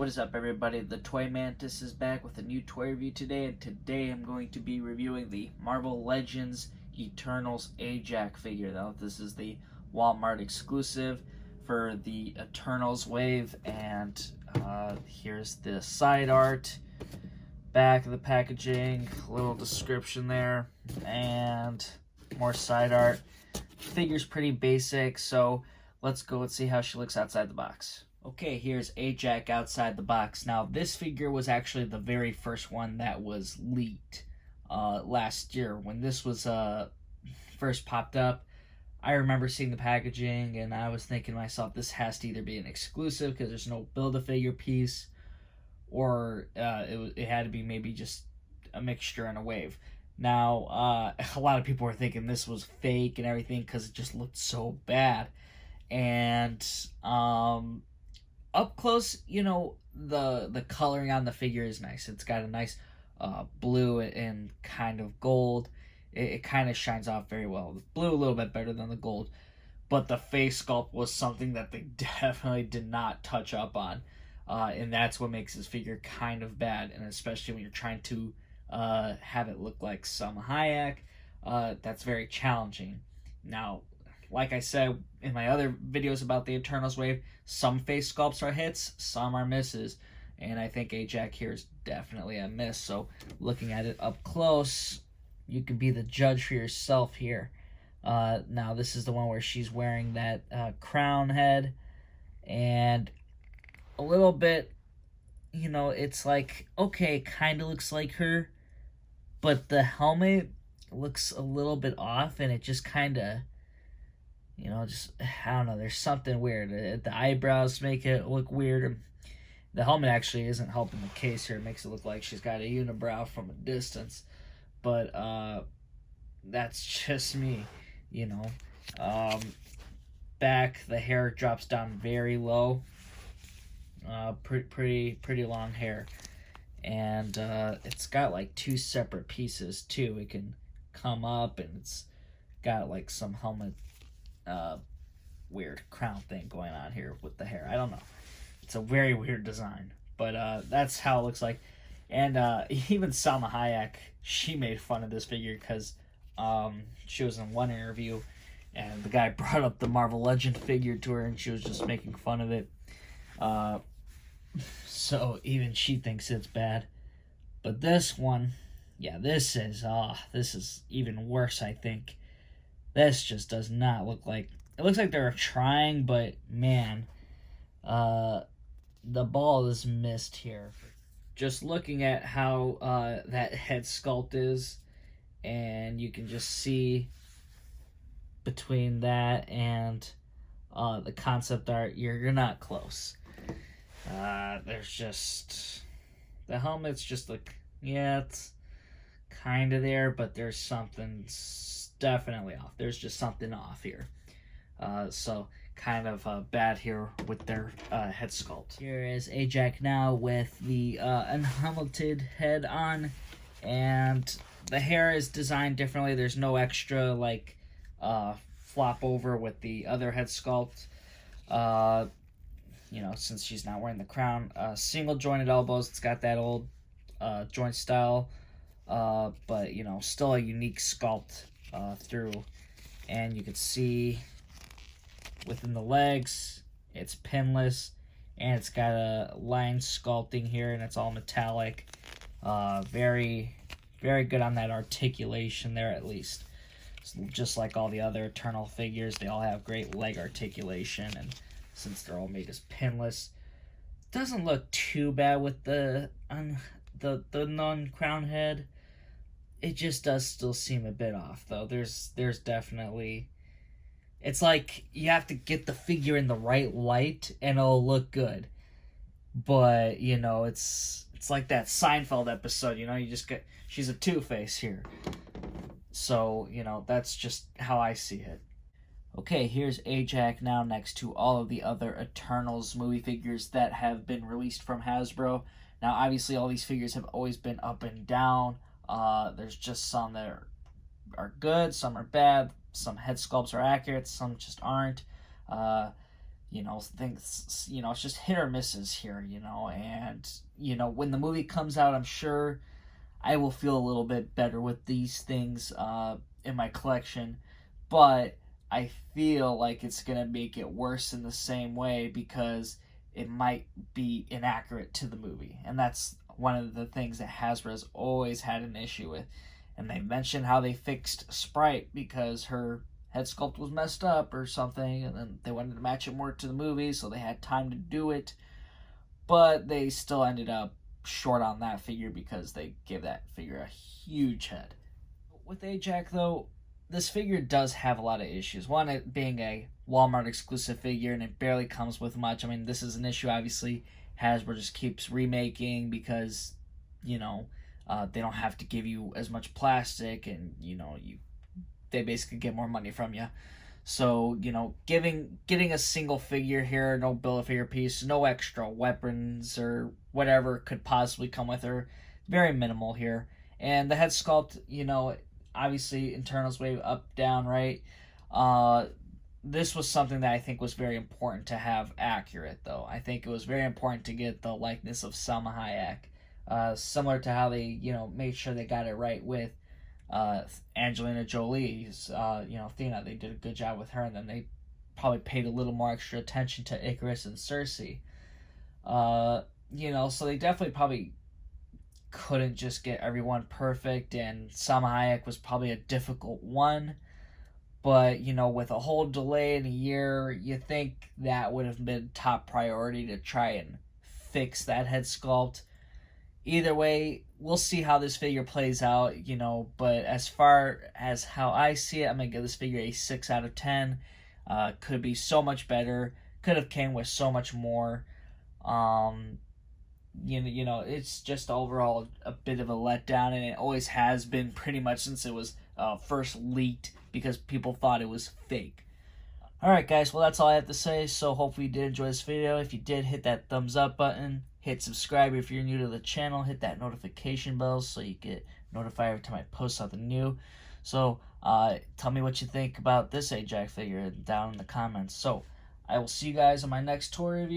What is up, everybody? The Toy Mantis is back with a new toy review today, and today I'm going to be reviewing the Marvel Legends Eternals Ajak figure. Now, this is the Walmart exclusive for the Eternals wave, and here's the side art, back of the packaging, little description there, and more side art. Figure's pretty basic, so let's go and see how she looks outside the box. Okay, here's Ajak outside the box. Now, this figure was actually the very first one that was leaked last year. When this was first popped up, I remember seeing the packaging, and I was thinking to myself, this has to either be an exclusive because there's no Build-A-Figure piece, or it had to be maybe just a mixture and a wave. Now, a lot of people were thinking this was fake and everything because it just looked so bad. And up close, you know, the coloring on the figure is nice. It's got a nice blue and kind of gold. It kind of shines off very well. The blue a little bit better than the gold, but the face sculpt was something that they definitely did not touch up on, and that's what makes this figure kind of bad. And especially when you're trying to have it look like Salma Hayek, that's very challenging. Now, like I said in my other videos about the Eternals wave, some face sculpts are hits, some are misses, and I think Ajak here is definitely a miss. So looking at it up close, you can be the judge for yourself here. Now this is the one where she's wearing that crown head, and a little bit, you know, it's like, okay, kind of looks like her, but the helmet looks a little bit off, and it just kind of, you know, just, I don't know, there's something weird. The eyebrows make it look weird. The helmet actually isn't helping the case here. It makes it look like she's got a unibrow from a distance. But that's just me, you know. Back, the hair drops down very low. Pretty long hair. And it's got like two separate pieces too. It can come up, and it's got like some helmet weird crown thing going on here with the hair. I don't know. It's a very weird design, but that's how it looks like. And even Salma Hayek, she made fun of this figure because she was in one interview, and the guy brought up the Marvel Legend figure to her, and she was just making fun of it. So even she thinks it's bad. But this one, yeah, this is even worse, I think. This just does not look like... It looks like they're trying, but man, the ball is missed here. Just looking at how that head sculpt is, and you can just see between that and the concept art, you're not close. There's just... The helmet's just like, yeah, it's kind of there, but there's something definitely off. There's just something off here. So kind of bad here with their head sculpt. Here is Ajak now with the unhelmeted head on, and the hair is designed differently. There's no extra like flop over with the other head sculpt. You know, since she's not wearing the crown. Single jointed elbows. It's got that old joint style, but you know, still a unique sculpt through. And you can see within the legs, it's pinless, and it's got a line sculpting here, and it's all metallic. Very, very good on that articulation there, at least. Just like all the other Eternal figures, they all have great leg articulation, and since they're all made as pinless, doesn't look too bad with the non-crown head. It just does still seem a bit off, though. There's definitely... It's like you have to get the figure in the right light, and it'll look good. But, you know, it's like that Seinfeld episode, you know? You just get... She's a Two-Face here. So, you know, that's just how I see it. Okay, here's Ajak now next to all of the other Eternals movie figures that have been released from Hasbro. Now, obviously, all these figures have always been up and down. There's just some that are good, some are bad, some head sculpts are accurate, some just aren't. things, it's just hit or misses here, and, when the movie comes out, I'm sure I will feel a little bit better with these things in my collection, but I feel like it's going to make it worse in the same way because it might be inaccurate to the movie. And that's one of the things that Hasbro's always had an issue with. And they mentioned how they fixed Sprite because her head sculpt was messed up or something, and then they wanted to match it more to the movie, so they had time to do it. But they still ended up short on that figure because they gave that figure a huge head. With Ajak, though, this figure does have a lot of issues. One, it being a Walmart exclusive figure and it barely comes with much. I mean, this is an issue, obviously, Hasbro just keeps remaking because, they don't have to give you as much plastic, and, they basically get more money from you. So, getting a single figure here, no Build-A-Figure piece, no extra weapons or whatever could possibly come with her, very minimal here. And the head sculpt, obviously internals wave up, down, right? This was something that I think was very important to have accurate, though. I think it was very important to get the likeness of Salma Hayek, similar to how they, made sure they got it right with Angelina Jolie's, Athena. They did a good job with her, and then they probably paid a little more extra attention to Icarus and Cersei. So they definitely probably couldn't just get everyone perfect, and Salma Hayek was probably a difficult one. But, with a whole delay in a year, you think that would have been top priority to try and fix that head sculpt. Either way, we'll see how this figure plays out, but as far as how I see it, I'm going to give this figure a 6 out of 10. Could be so much better. Could have came with so much more. It's just overall a bit of a letdown, and it always has been pretty much since it was first leaked because people thought it was fake. Alright guys, well that's all I have to say, so hopefully you did enjoy this video. If you did, hit that thumbs up button, hit subscribe if you're new to the channel, hit that notification bell so you get notified every time I post something new. So tell me what you think about this Ajak figure down in the comments. So I will see you guys on my next toy review.